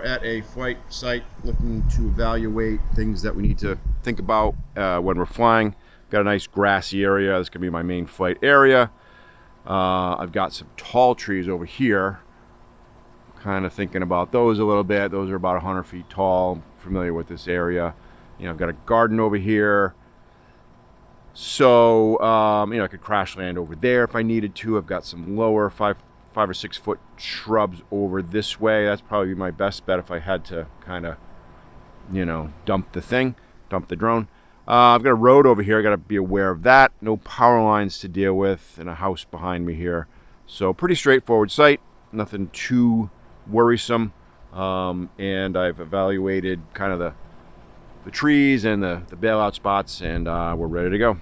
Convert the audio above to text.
at a flight site looking to evaluate things that we need to think about when we're flying. Got a nice grassy area. This is going to be my main flight area. I've got some tall trees over here. Kind of thinking about those a little bit. Those are about 100 feet tall. I'm familiar with this area. You know, I've got a garden over here. So, you know, I could crash land over there if I needed to. I've got some lower 5 or 6 foot shrubs over this way. That's probably my best bet if I had to kind of, you know, dump the drone. I've got a road over here. I got to be aware of that. No power lines to deal with, and a house behind me here. So pretty straightforward site. Nothing too worrisome. And I've evaluated kind of the trees and the bailout spots, and we're ready to go.